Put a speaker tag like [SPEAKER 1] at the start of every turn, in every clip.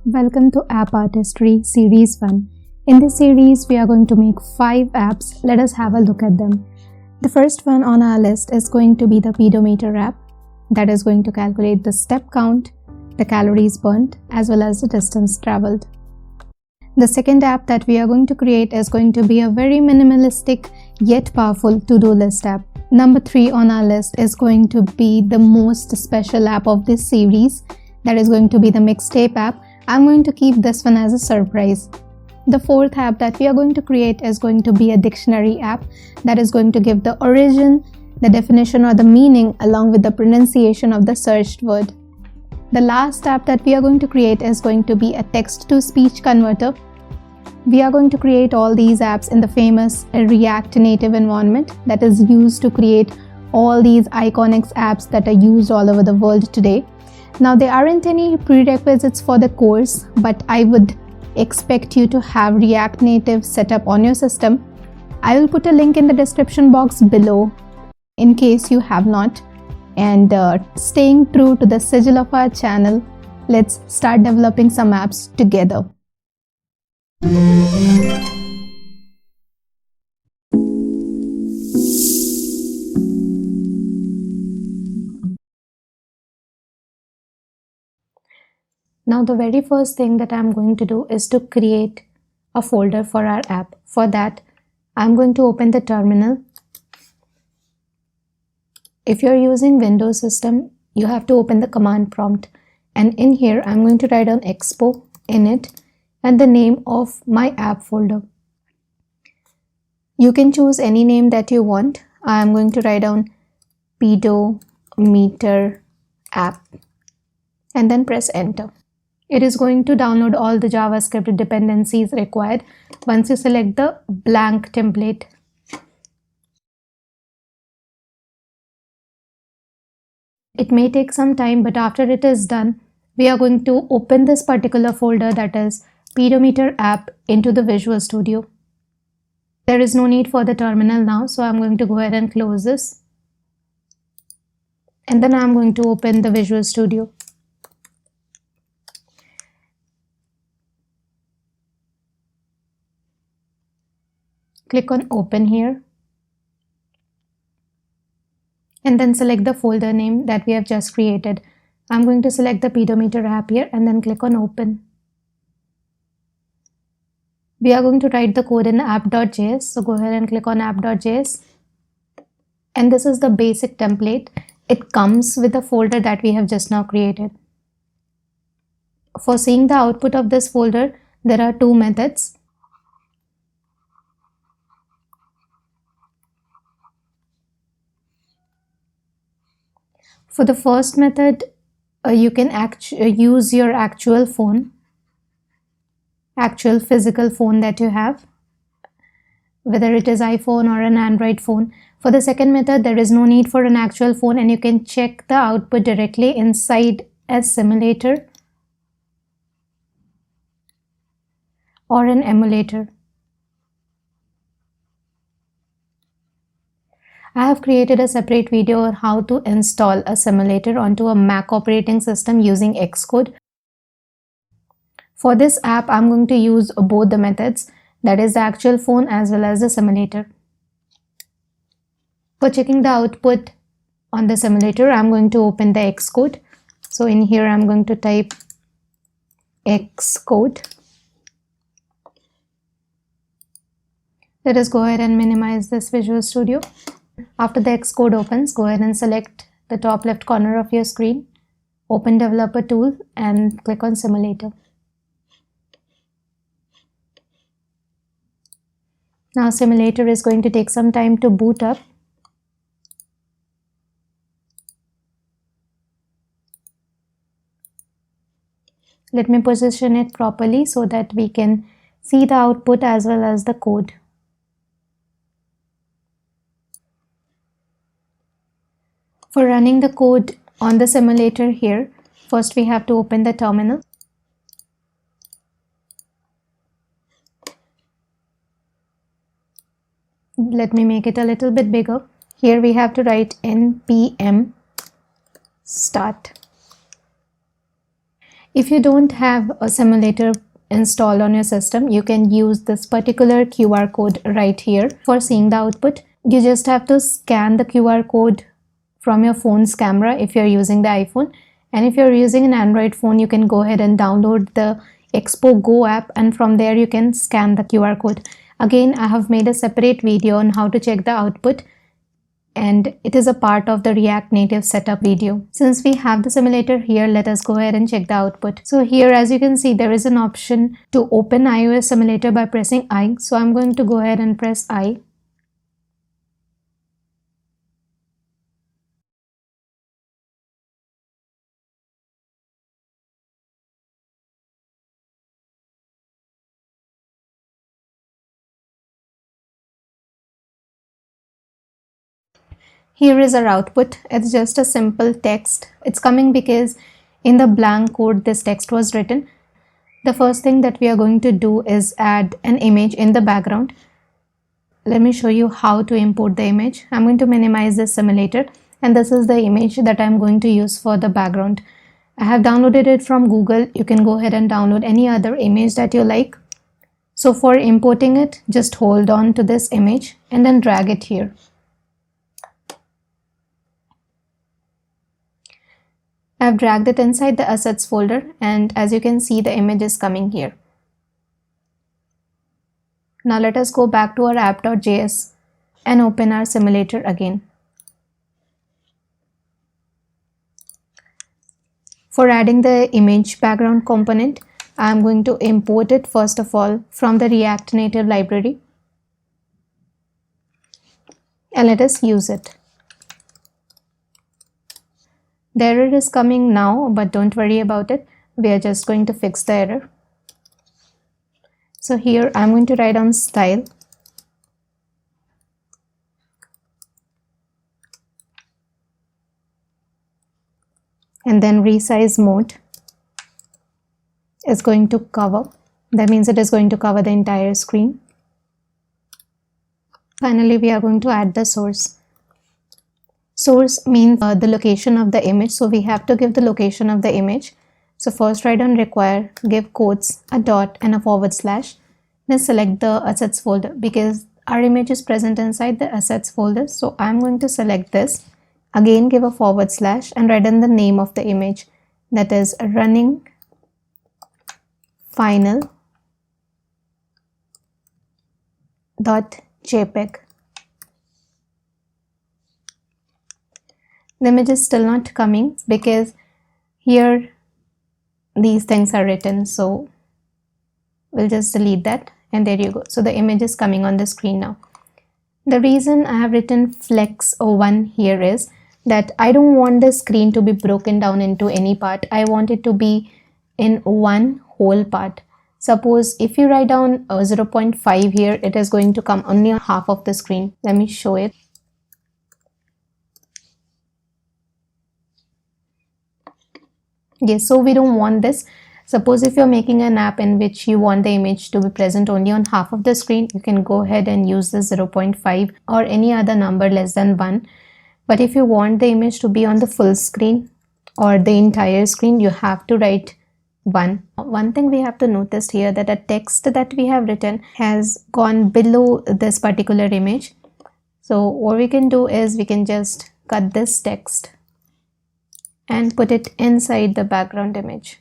[SPEAKER 1] Welcome to App Artistry Series 1. In this series, we are going to make 5 apps. Let us have a look at them. The first one on our list is going to be the Pedometer app that is going to calculate the step count, the calories burnt, as well as the distance traveled. The second app that we are going to create is going to be a very minimalistic yet powerful to-do list app. Number 3 on our list is going to be the most special app of this series. That is going to be the mixtape app. I'm going to keep this one as a surprise. The fourth app that we are going to create is going to be a dictionary app that is going to give the origin, the definition or the meaning along with the pronunciation of the searched word. The last app that we are going to create is going to be a text-to-speech converter. We are going to create all these apps in the famous React Native environment that is used to create all these iconic apps that are used all over the world today. Now, there aren't any prerequisites for the course, but I would expect you to have React Native set up on your system. I will put a link in the description box below in case you have not. And staying true to the sigil of our channel, let's start developing some apps together. Now, the very first thing that I'm going to do is to create a folder for our app. For that, I'm going to open the terminal. If you're using Windows system, you have to open the command prompt. And in here, I'm going to write down expo init and the name of my app folder. You can choose any name that you want. I'm going to write down Pedometer app and then press enter. It is going to download all the JavaScript dependencies required once you select the blank template. It may take some time, but after it is done, we are going to open this particular folder, that is Pedometer app, into the Visual Studio. There is no need for the terminal now, so I'm going to go ahead and close this. And then I'm going to open the Visual Studio. Click on open here and then select the folder name that we have just created. I'm going to select the Pedometer app here and then click on open. We are going to write the code in app.js, so go ahead and click on app.js. And this is the basic template. It comes with the folder that we have just now created. For seeing the output of this folder, there are 2 methods. For the first method, you can use your actual phone, actual physical phone that you have, whether it is iPhone or an Android phone. For the second method, there is no need for an actual phone and you can check the output directly inside a simulator or an emulator. I have created a separate video on how to install a simulator onto a Mac operating system using Xcode. For this app, I'm going to use both the methods, that is the actual phone as well as the simulator. For checking the output on the simulator, I'm going to open the Xcode. So in here, I'm going to type Xcode. Let us go ahead and minimize this Visual Studio. After the Xcode opens, go ahead and select the top left corner of your screen, open Developer Tool and click on Simulator. Now Simulator is going to take some time to boot up. Let me position it properly so that we can see the output as well as the code. For running the code on the simulator here, first we have to open the terminal. Let me make it a little bit bigger. Here we have to write npm start. If you don't have a simulator installed on your system, you can use this particular QR code right here for seeing the output. You just have to scan the QR code from your phone's camera if you're using the iPhone, and if you're using an Android phone, you can go ahead and download the Expo Go app, and from there you can scan the QR code. Again, I have made a separate video on how to check the output, and it is a part of the React Native setup video. Since we have the simulator here, let us go ahead and check the output. So here, as you can see, there is an option to open iOS simulator by pressing I. So I'm going to go ahead and press I. Here is our output. It's just a simple text. It's coming because in the blank code this text was written. The first thing that we are going to do is add an image in the background. Let me show you how to import the image. I'm going to minimize this simulator, and this is the image that I'm going to use for the background. I have downloaded it from Google. You can go ahead and download any other image that you like. So for importing it, just hold on to this image and then drag it here. I've dragged it inside the assets folder, and as you can see, the image is coming here. Now let us go back to our app.js and open our simulator again. For adding the image background component, I'm going to import it first of all from the React Native library, and let us use it. The error is coming now, but don't worry about it. We are just going to fix the error. So here I'm going to write on style. And then resize mode is going to cover. That means it is going to cover the entire screen. Finally, we are going to add the source. Source means the location of the image, so we have to give the location of the image. So first write on require, give quotes, a dot and a forward slash, then select the assets folder because our image is present inside the assets folder. So I'm going to select this, again give a forward slash and write in the name of the image, that is running final .jpg. The image is still not coming because here these things are written, so we'll just delete that, and there you go. So the image is coming on the screen now. The reason I have written flex 01 here is that I don't want the screen to be broken down into any part. I want it to be in one whole part. Suppose if you write down 0.5 here, it is going to come only on half of the screen. Let me show it. Yes, so we don't want this. Suppose if you're making an app in which you want the image to be present only on half of the screen, you can go ahead and use the 0.5 or any other number less than 1. But if you want the image to be on the full screen or the entire screen, you have to write 1. One thing we have to notice here, that the text that we have written has gone below this particular image. So what we can do is we can just cut this text and put it inside the background image.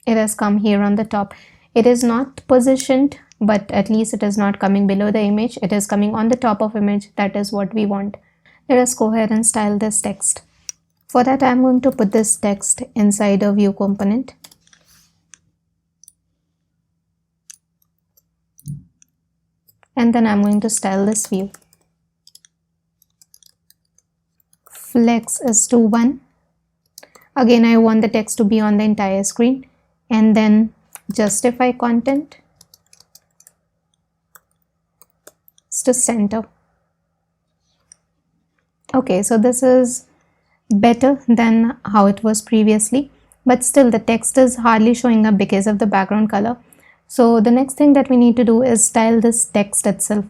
[SPEAKER 1] It has come here on the top. It is not positioned, but at least it is not coming below the image. It is coming on the top of image. That is what we want. Let us go ahead and style this text. For that, I'm going to put this text inside a view component. And then I'm going to style this view. Flex is to 1. Again, I want the text to be on the entire screen. And then justify content is to center. Okay, so this is better than how it was previously, but still the text is hardly showing up because of the background color. So the next thing that we need to do is style this text itself.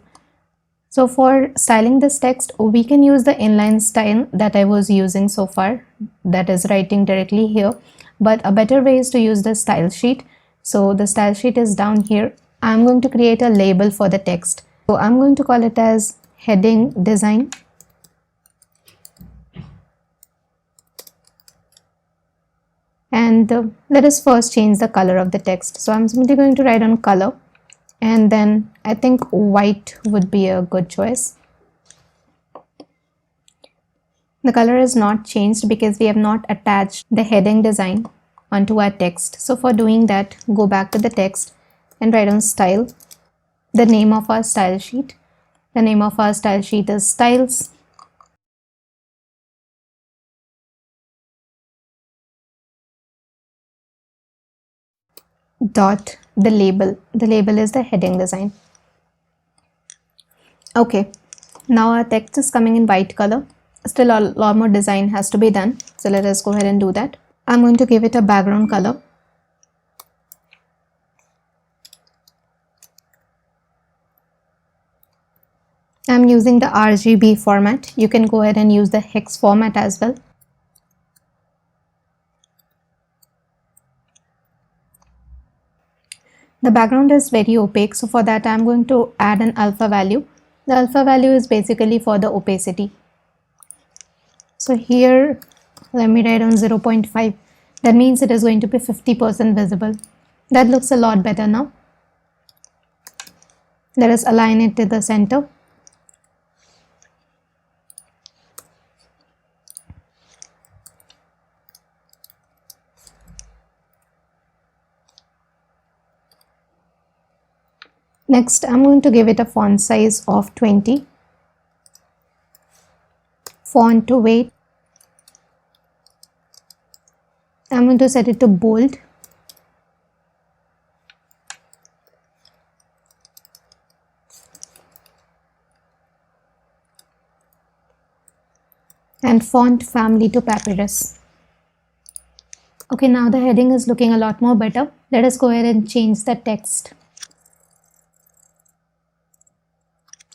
[SPEAKER 1] So for styling this text, we can use the inline style that I was using so far, that is writing directly here. But a better way is to use the style sheet. So the style sheet is down here. I'm going to create a label for the text. So I'm going to call it as heading design. And let us first change the color of the text. So I'm simply going to write on color, and then I think white would be a good choice. The color is not changed because we have not attached the heading design onto our text. So for doing that, go back to the text and write on style, the name of our style sheet. The name of our style sheet is styles. Dot the label. The label is the heading design. Okay, now our text is coming in white color. Still a lot more design has to be done. So let us go ahead and do that. I'm going to give it a background color. I'm using the RGB format. You can go ahead and use the hex format as well. The background is very opaque, so for that I'm going to add an alpha value. The alpha value is basically for the opacity. So here, let me write on 0.5. That means it is going to be 50% visible. That looks a lot better now. Let us align it to the center. Next, I'm going to give it a font size of 20. Font to weight. I'm going to set it to bold. And font family to papyrus. Okay, now the heading is looking a lot more better. Let us go ahead and change the text.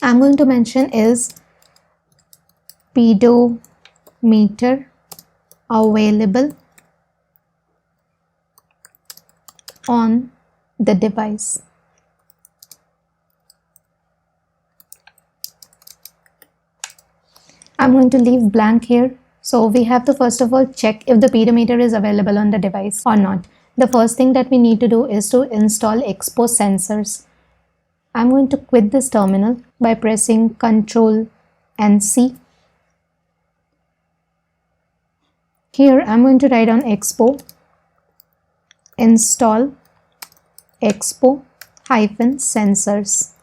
[SPEAKER 1] I'm going to mention is pedometer available on the device. I'm going to leave blank here. So we have to first of all check if the pedometer is available on the device or not. The first thing that we need to do is to install Expo sensors. I'm going to quit this terminal by pressing Ctrl and C. Here I'm going to write on Expo, install Expo-sensors.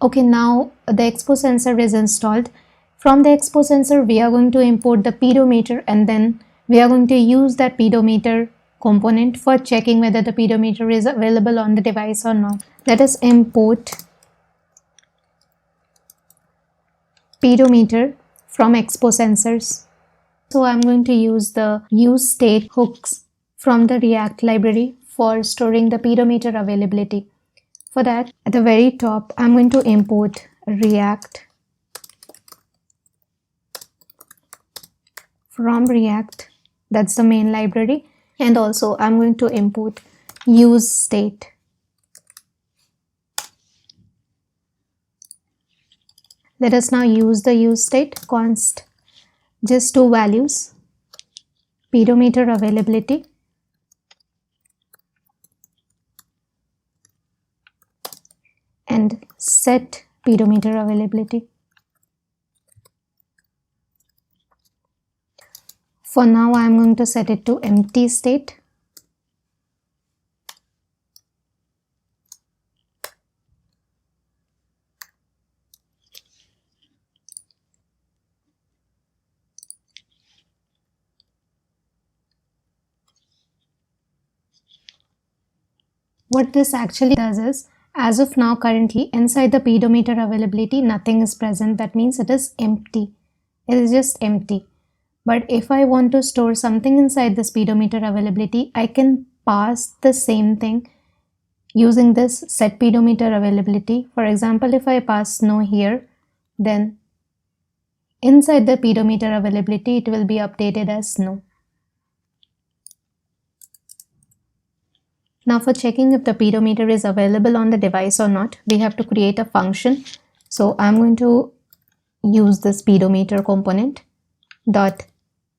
[SPEAKER 1] Okay, now the Expo sensor is installed. From the Expo sensor, we are going to import the pedometer, and then we are going to use that pedometer component for checking whether the pedometer is available on the device or not. Let us import pedometer from Expo sensors. So I'm going to use the use state hooks from the React library for storing the pedometer availability. For that, at the very top, I'm going to import React from React. That's the main library. And also I'm going to import use state. Let us now use the use state const, just two values, pedometer availability and set pedometer availability. For now, I'm going to set it to empty state. What this actually does is, as of now, currently inside the pedometer availability, nothing is present. That means it is empty. It is just empty. But if I want to store something inside the speedometer availability, I can pass the same thing using this set pedometer availability. For example, if I pass no here, then inside the pedometer availability, it will be updated as no. Now for checking if the pedometer is available on the device or not, we have to create a function. So I'm going to use this pedometer component dot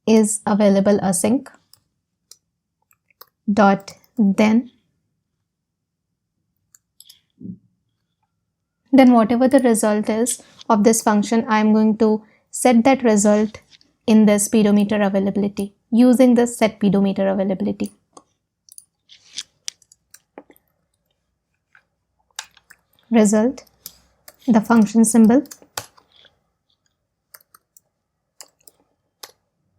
[SPEAKER 1] is available async dot then whatever the result is of this function, I'm going to set that result in this pedometer availability using this set pedometer availability. Result, the function symbol,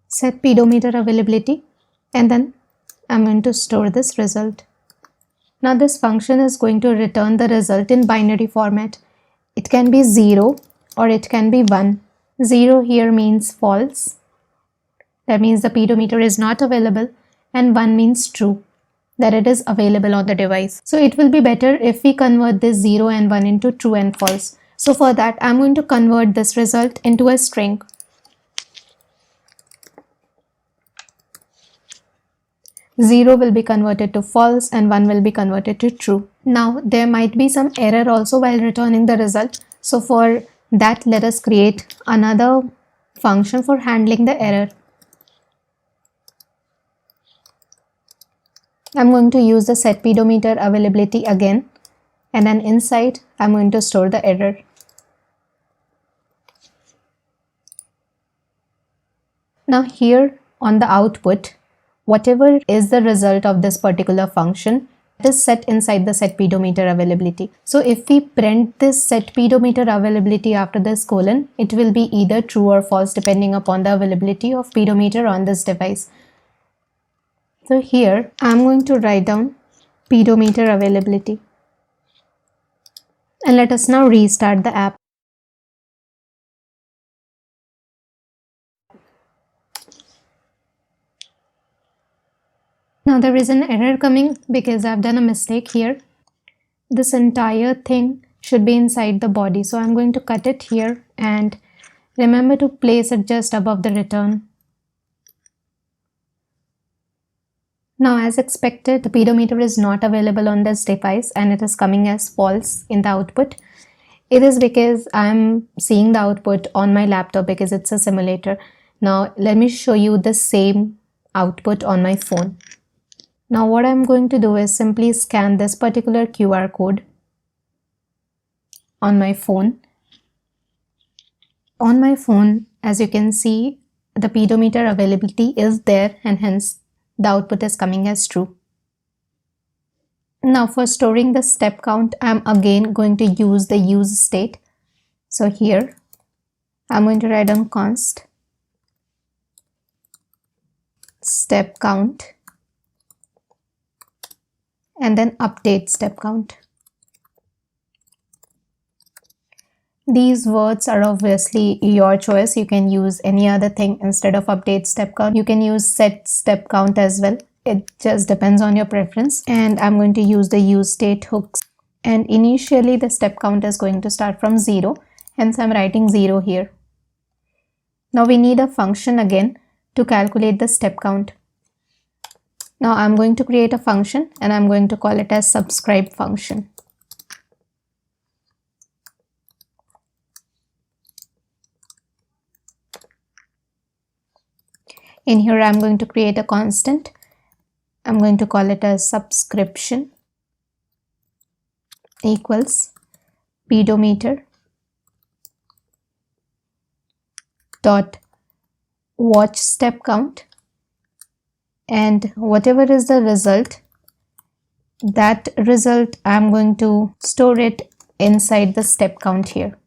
[SPEAKER 1] set pedometer availability, and then I'm going to store this result. Now this function is going to return the result in binary format. It can be 0 or it can be 1. 0 here means false. That means the pedometer is not available, and 1 means true, that it is available on the device. So it will be better if we convert this 0 and 1 into true and false. So for that, I'm going to convert this result into a string. Zero will be converted to false and 1 will be converted to true. Now there might be some error also while returning the result. So for that, let us create another function for handling the error. I'm going to use the set pedometer availability again, and then inside I'm going to store the error. Now here on the output, whatever is the result of this particular function, it is set inside the set pedometer availability. So if we print this set pedometer availability after this colon, it will be either true or false depending upon the availability of pedometer on this device. So here I'm going to write down pedometer availability, and let us now restart the app. Now there is an error coming because I've done a mistake here. This entire thing should be inside the body, so I'm going to cut it here, and remember to place it just above the return. Now as expected, the pedometer is not available on this device and it is coming as false in the output. It is because I'm seeing the output on my laptop because it's a simulator. Now let me show you the same output on my phone. Now what I'm going to do is simply scan this particular QR code on my phone. On my phone, as you can see, the pedometer availability is there, and hence the output is coming as true. Now for storing the step count, I'm again going to use the use state. So here I'm going to write down const step count and then update step count. These words are obviously your choice. You can use any other thing instead of update step count. You can use set step count as well. It just depends on your preference. And I'm going to use the use state hooks. And initially the step count is going to start from 0. Hence I'm writing 0 here. Now we need a function again to calculate the step count. Now I'm going to create a function and I'm going to call it as subscribe function. In here I'm going to create a constant. I'm going to call it as subscription equals pedometer dot watch step count, and whatever is the result, that result I'm going to store it inside the step count here.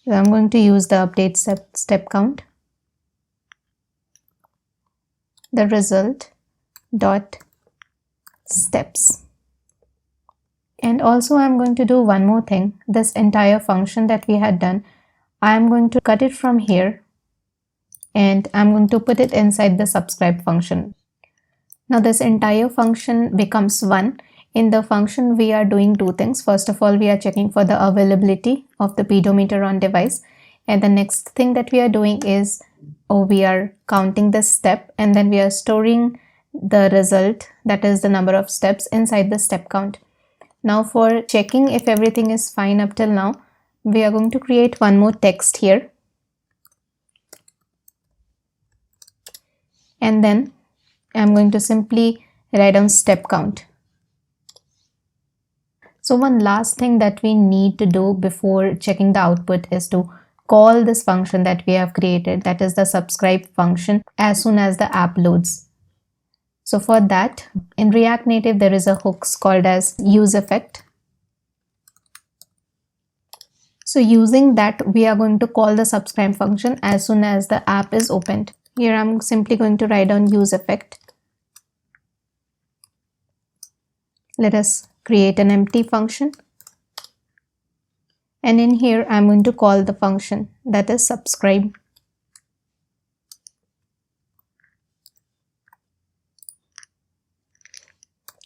[SPEAKER 1] So I'm going to use the update step count, the result dot steps. And also I'm going to do one more thing. This entire function that we had done, I'm going to cut it from here and I'm going to put it inside the subscribe function. Now this entire function becomes 1 In the function, we are doing two things. First of all, we are checking for the availability of the pedometer on device. And the next thing that we are doing is, we are counting the step, and then we are storing the result, that is the number of steps, inside the step count. Now for checking if everything is fine up till now, we are going to create one more text here. And then I'm going to simply write down step count. So one last thing that we need to do before checking the output is to call this function that we have created, that is the subscribe function, as soon as the app loads. So for that, in React Native, there is a hook called as use effect. So using that, we are going to call the subscribe function as soon as the app is opened. Here I'm simply going to write down use effect. Let us create an empty function. And in here, I'm going to call the function, that is subscribe.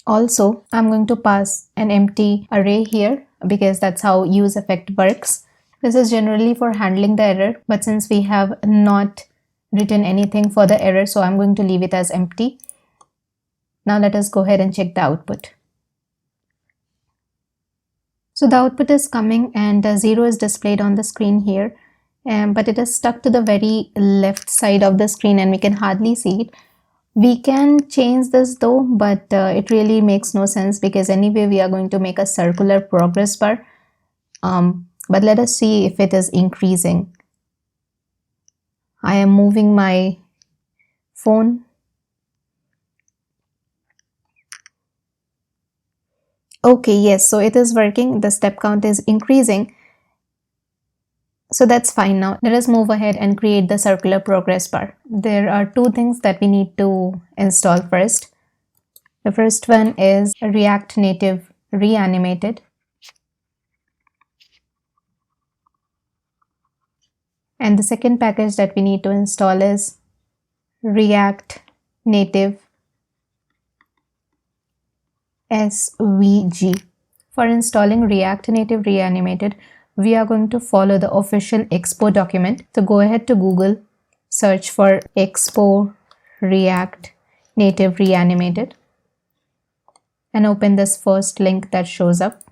[SPEAKER 1] Also, I'm going to pass an empty array here because that's how use effect works. This is generally for handling the error, but since we have not written anything for the error, so I'm going to leave it as empty. Now let us go ahead and check the output. So the output is coming and 0 is displayed on the screen here, but it is stuck to the very left side of the screen and we can hardly see it. We can change this though, but it really makes no sense because anyway we are going to make a circular progress bar. But let us see if it is increasing. I am moving my phone. Okay, yes, so it is working. The step count is increasing. So that's fine now. Let us move ahead and create the circular progress bar. There are two things that we need to install first. The first one is React Native Reanimated. And the second package that we need to install is React Native SVG. For installing React Native Reanimated, we are going to follow the official Expo document. So go ahead to Google, search for Expo React Native Reanimated and open this first link that shows up.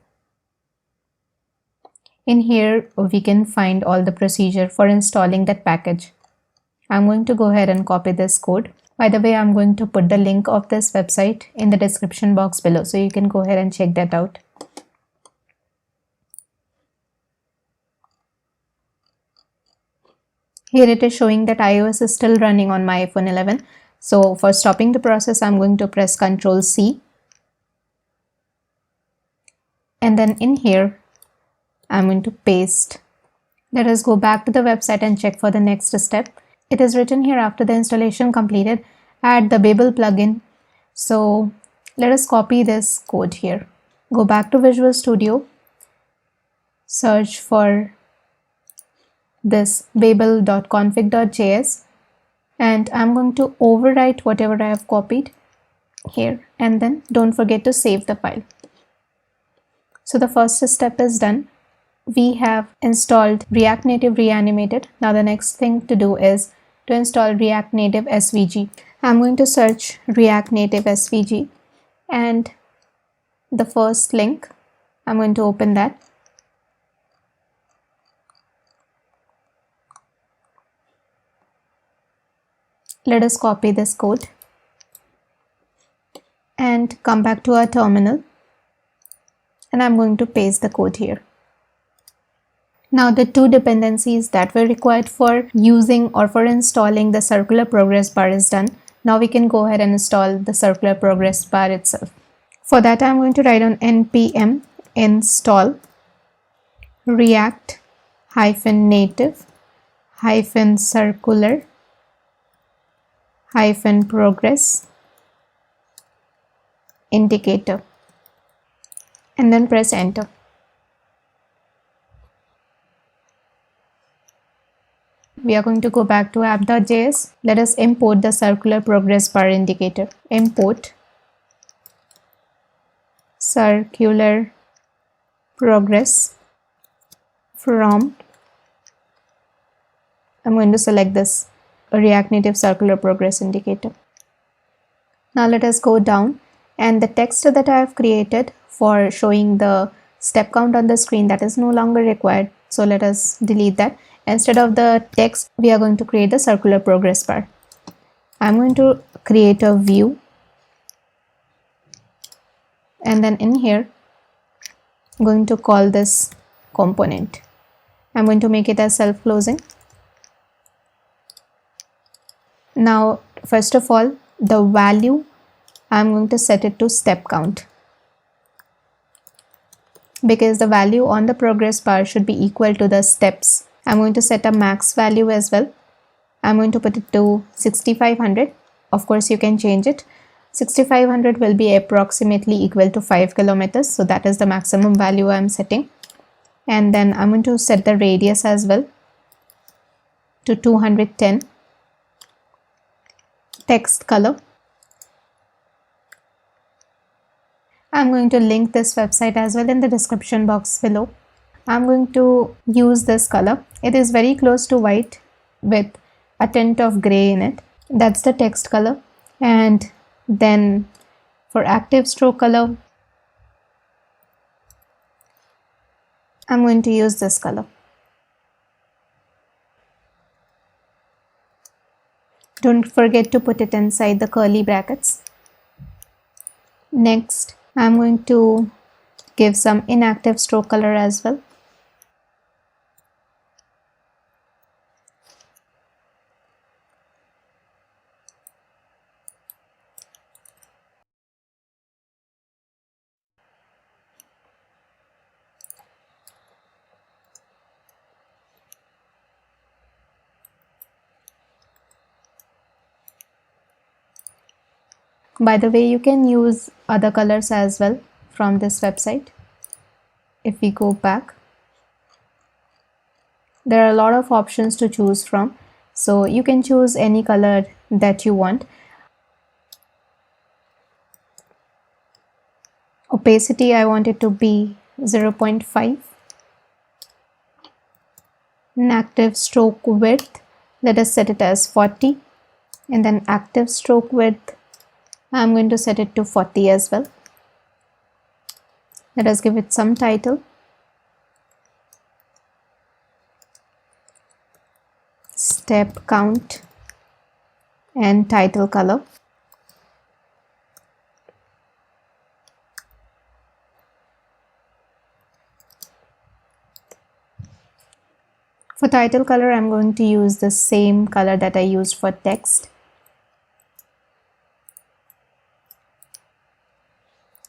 [SPEAKER 1] In here, we can find all the procedure for installing that package. I'm going to go ahead and copy this code. By the way, I'm going to put the link of this website in the description box below, so you can go ahead and check that out. Here it is showing that iOS is still running on my iPhone 11. So for stopping the process, I'm going to press Ctrl C. And then in here, I'm going to paste. Let us go back to the website and check for the next step. It is written here, after the installation completed, add the Babel plugin. So let us copy this code here. Go back to Visual Studio, search for this babel.config.js, and I'm going to overwrite whatever I have copied here, and then don't forget to save the file. So the first step is done. We have installed React Native Reanimated. Now the next thing to do is to install React Native SVG. I'm going to search React Native SVG and the first link, I'm going to open that. Let us copy this code and come back to our terminal, and I'm going to paste the code here. Now the two dependencies that were required for using or for installing the circular progress bar is done. Now we can go ahead and install the circular progress bar itself. For that, I'm going to write on npm install react-native-circular-progress indicator, and then press enter. We are going to go back to app.js. Let us import the circular progress bar indicator. Import circular progress from, I'm going to select this React Native circular progress indicator. Now let us go down, and the text that I have created for showing the step count on the screen, that is no longer required. So let us delete that. Instead of the text, we are going to create the circular progress bar. I'm going to create a view, and then in here I'm going to call this component. I'm going to make it as self-closing. Now first of all, the value, I'm going to set it to step count, because the value on the progress bar should be equal to the steps. I'm going to set a max value as well. I'm going to put it to 6500. Of course you can change it. 6500 will be approximately equal to 5 kilometers, so that is the maximum value I'm setting. And then I'm going to set the radius as well to 210. Text color, I'm going to link this website as well in the description box below. I'm going to use this color. It is very close to white with a tint of gray in it. That's the text color. And then for active stroke color, I'm going to use this color. Don't forget to put it inside the curly brackets. Next, I'm going to give some inactive stroke color as well. By the way, you can use other colors as well from this website. If we go back, there are a lot of options to choose from, so you can choose any color that you want. Opacity, I want it to be 0.5. Inactive stroke width, let us set it as 40. And then active stroke width, I'm going to set it to 40 as well. Let us give it some title. Step count and title color. For title color, I'm going to use the same color that I used for text.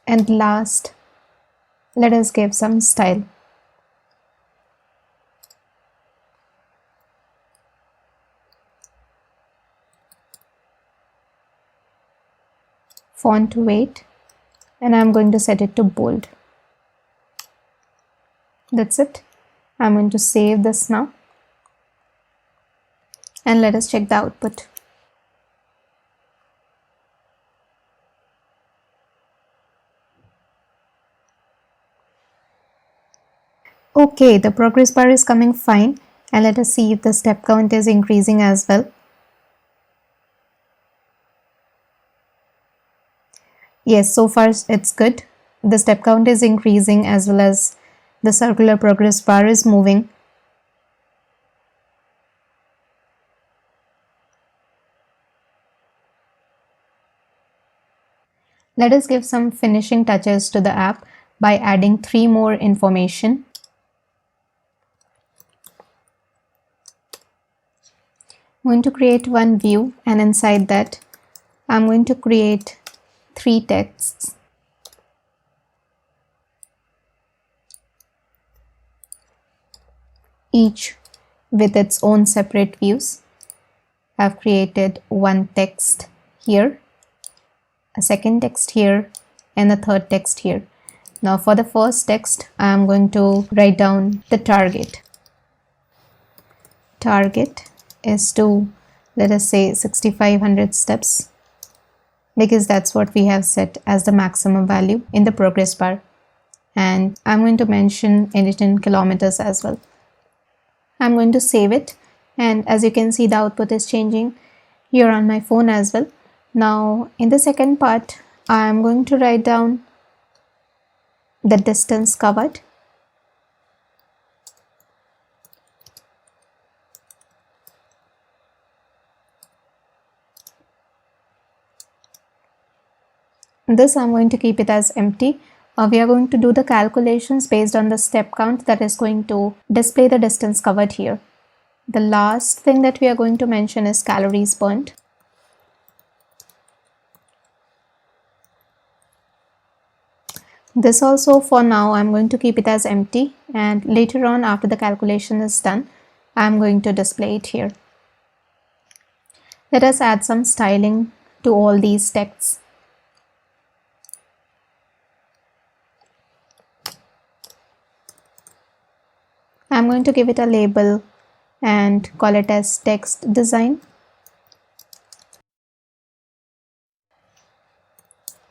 [SPEAKER 1] And last, let us give some style. Font weight, and I'm going to set it to bold. That's it. I'm going to save this now. And let us check the output. Okay, the progress bar is coming fine, and let us see if the step count is increasing as well. Yes, so far it's good. The step count is increasing as well as the circular progress bar is moving. Let us give some finishing touches to the app by adding 3 more information. I'm going to create one view, and inside that I'm going to create 3 texts. Each with its own separate views. I've created one text here, a second text here, and a third text here. Now for the first text, I'm going to write down the target. Target is to, let us say, 6500 steps. because that's what we have set as the maximum value in the progress bar. And I'm going to mention it in kilometers as well. I'm going to save it, and as you can see, the output is changing here on my phone as well. Now in the second part, I'm going to write down the distance covered. This I'm going to keep it as empty. We are going to do the calculations based on the step count that is going to display the distance covered here. The last thing that we are going to mention is calories burnt. This also for now I'm going to keep it as empty, and later on after the calculation is done, I'm going to display it here. Let us add some styling to all these texts. I'm going to give it a label and call it as text design.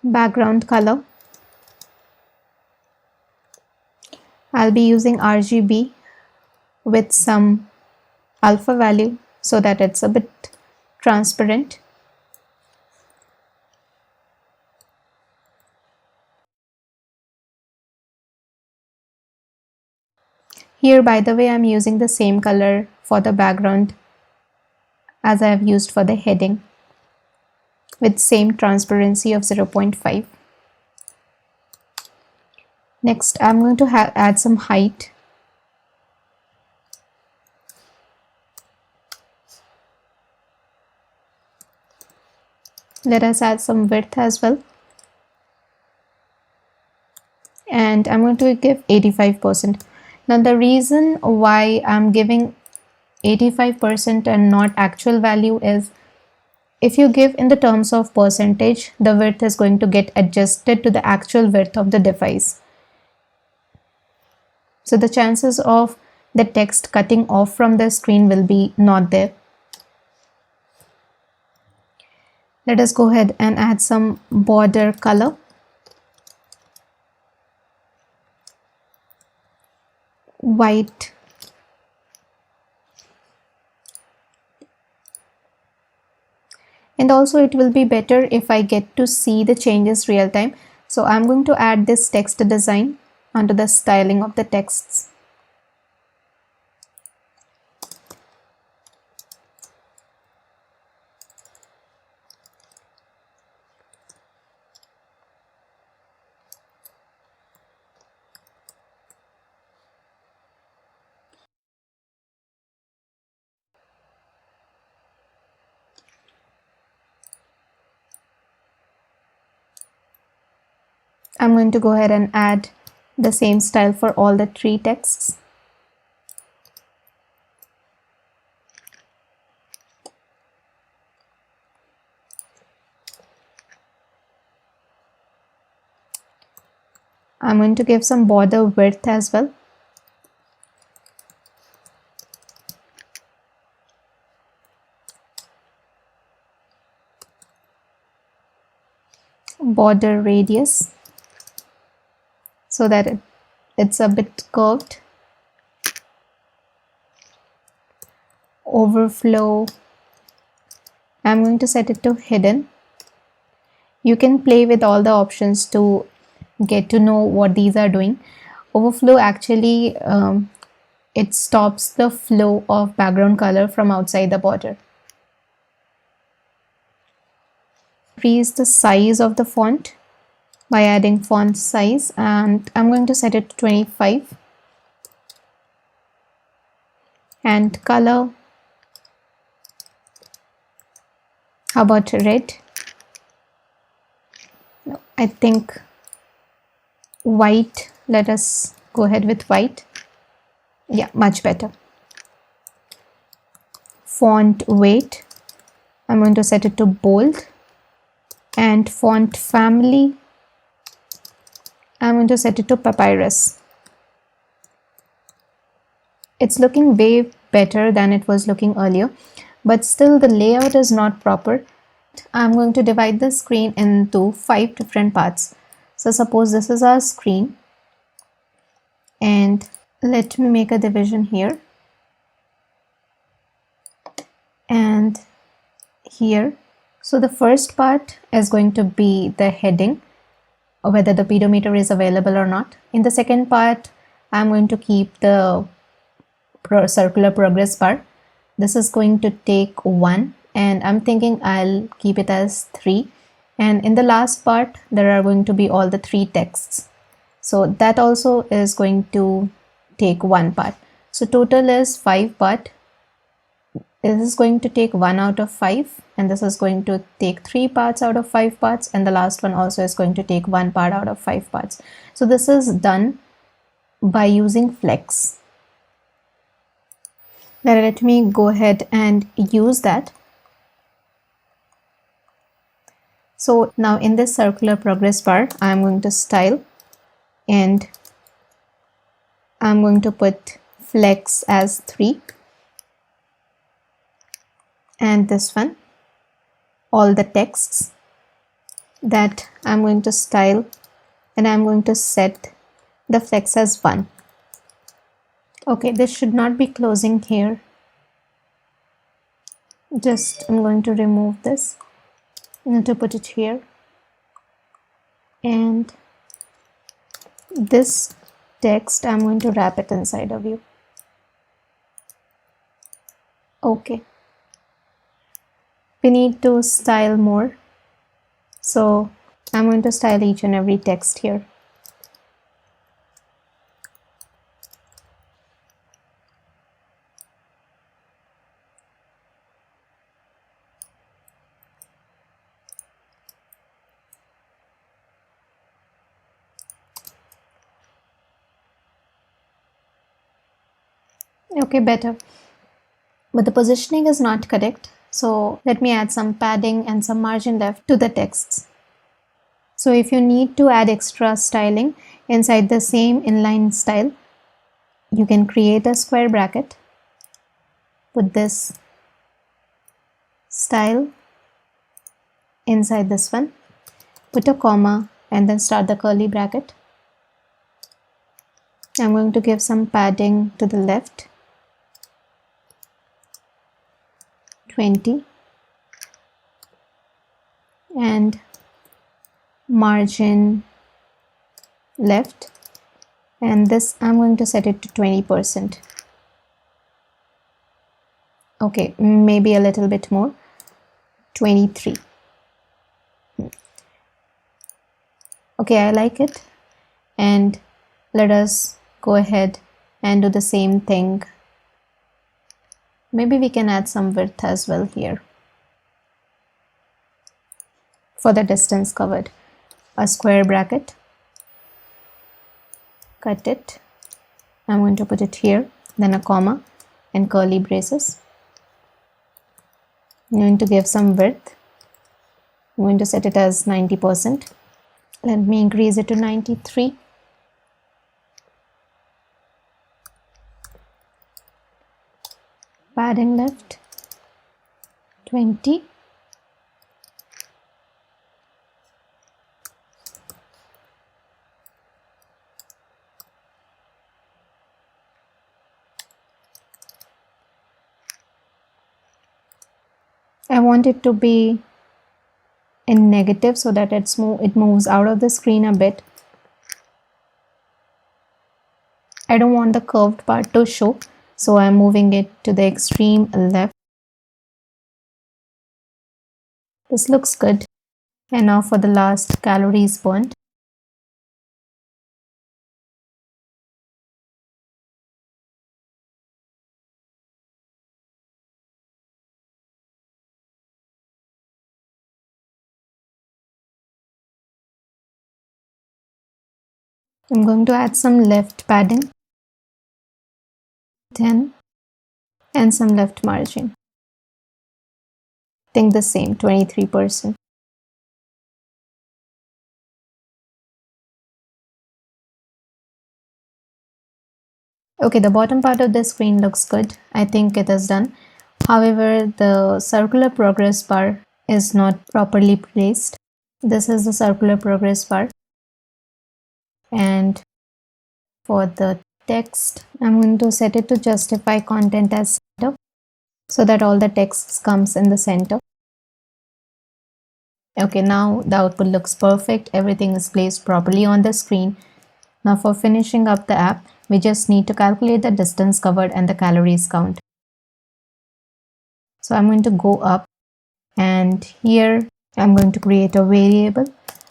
[SPEAKER 1] Background color. I'll be using RGB with some alpha value so that it's a bit transparent. Here, by the way, I'm using the same color for the background as I have used for the heading, with same transparency of 0.5. Next, I'm going to add some height. Let us add some width as well. And I'm going to give 85%. Now the reason why I'm giving 85% and not actual value is, if you give in the terms of percentage, the width is going to get adjusted to the actual width of the device. So the chances of the text cutting off from the screen will be not there. Let us go ahead and add some border color. White. And also it will be better if I get to see the changes real time. So I'm going to add this text design under the styling of the texts. I'm going to go ahead and add the same style for all the three texts. I'm going to give some border width as well. Border radius so that it's a bit curved. Overflow, I'm going to set it to hidden. You can play with all the options to get to know what these are doing. Overflow actually it stops the flow of background color from outside the border. Increase the size of the font by adding font size, and I'm going to set it to 25. And color, how about red? No, I think white. Let us go ahead with white. Yeah, much better. Font weight, I'm going to set it to bold. And font family, I'm going to set it to papyrus. It's looking way better than it was looking earlier, but still the layout is not proper. I'm going to divide the screen into 5 different parts. So suppose this is our screen, and let me make a division here and here. So the first part is going to be the heading, whether the pedometer is available or not. In the second part, I'm going to keep the circular progress bar. This is going to take 1, and I'm thinking I'll keep it as 3. And in the last part, there are going to be all the 3 texts. So that also is going to take 1 part. So total is 5 part. This is going to take 1 out of 5, and this is going to take 3 parts out of 5 parts, and the last one also is going to take 1 part out of 5 parts. So this is done by using flex. Now let me go ahead and use that. So now in this circular progress bar, I'm going to style, and I'm going to put flex as 3. And this one, all the texts that I'm going to style, and I'm going to set the flex as 1. Okay, this should not be closing here. Just I'm going to remove this and to put it here. And this text, I'm going to wrap it inside a view. Okay. We need to style more, so I'm going to style each and every text here. Okay, better, but the positioning is not correct. So let me add some padding and some margin left to the texts. So if you need to add extra styling inside the same inline style, you can create a square bracket, put this style inside this one, put a comma, and then start the curly bracket. I'm going to give some padding to the left, 20, and margin left, and this I'm going to set it to 20%. Okay, maybe a little bit more, 23. Okay, I like it, and let us go ahead and do the same thing. Maybe we can add some width as well here for the distance covered. A square bracket, cut it, I'm going to put it here, then a comma and curly braces. I'm going to give some width. I'm going to set it as 90%. Let me increase it to 93. Padding left, 20. I want it to be in negative so that it moves out of the screen a bit. I don't want the curved part to show, so I'm moving it to the extreme left. This looks good. And now for the last, calories burnt. I'm going to add some left padding, 10, and some left margin. Think the same, 23%. Okay, the bottom part of the screen looks good. I think it is done. However, the circular progress bar is not properly placed. This is the circular progress bar. And for the text, I'm going to set it to justify content as center so that all the text comes in the center. Okay, now the output looks perfect. Everything is placed properly on the screen. Now for finishing up the app, we just need to calculate the distance covered and the calories count. So I'm going to go up, and here I'm going to create a variable.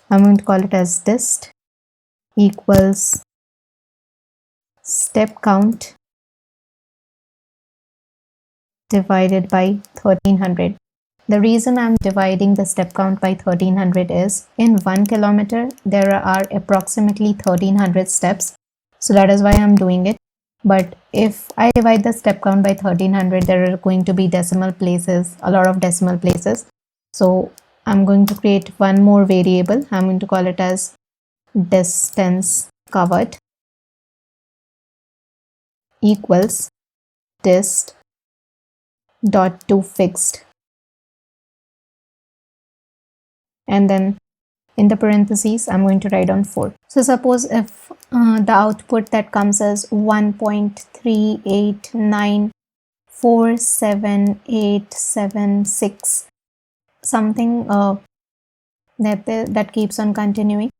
[SPEAKER 1] I'm going to call it as dist equals step count divided by 1300. The reason I'm dividing the step count by 1300 is in 1 kilometer there are approximately 1300 steps. So that is why I'm doing it. But if I divide the step count by 1300, there are going to be decimal places, a lot of decimal places. So I'm going to create one more variable. I'm going to call it as distance covered equals dist dot to fixed, and then in the parentheses I'm going to write on 4. So suppose if the output that comes as 1.389478776, something that keeps on continuing.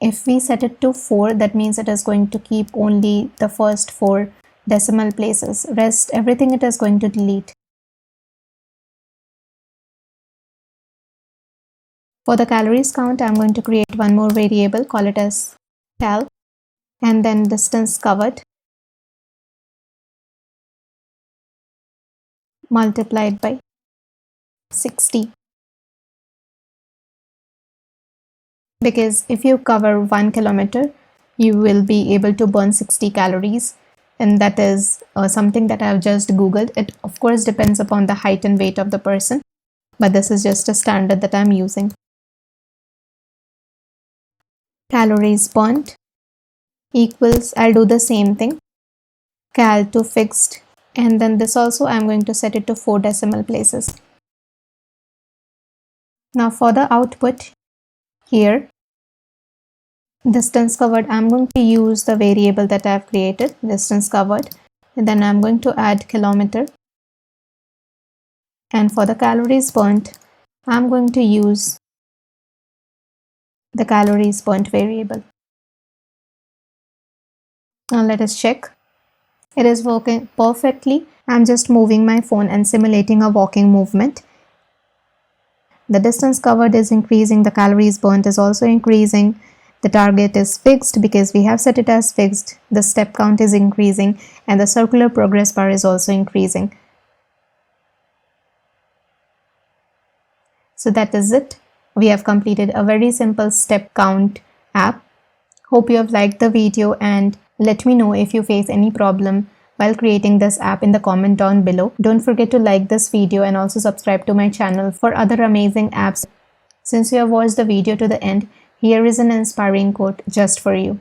[SPEAKER 1] If we set it to 4, that means it is going to keep only the first 4 decimal places. Rest everything it is going to delete. For the calories count, I'm going to create one more variable, call it as cal, and then distance covered multiplied by 60. Because if you cover 1 kilometer, you will be able to burn 60 calories. And that is something that I've just Googled. It of course depends upon the height and weight of the person, but this is just a standard that I'm using. Calories burnt equals, I'll do the same thing, cal to fixed, and then this also I'm going to set it to 4 decimal places. Now for the output here, distance covered, I'm going to use the variable that I've created, distance covered, and then I'm going to add kilometer. And for the calories burnt, I'm going to use the calories burnt variable. Now let us check. It is working perfectly. I'm just moving my phone and simulating a walking movement. The distance covered is increasing, the calories burnt is also increasing. The target is fixed because we have set it as fixed. The step count is increasing, and the circular progress bar is also increasing. So that is it. We have completed a very simple step count app. Hope you have liked the video, and let me know if you face any problem while creating this app in the comment down below. Don't forget to like this video and also subscribe to my channel for other amazing apps. Since you have watched the video to the end, here is an inspiring quote just for you.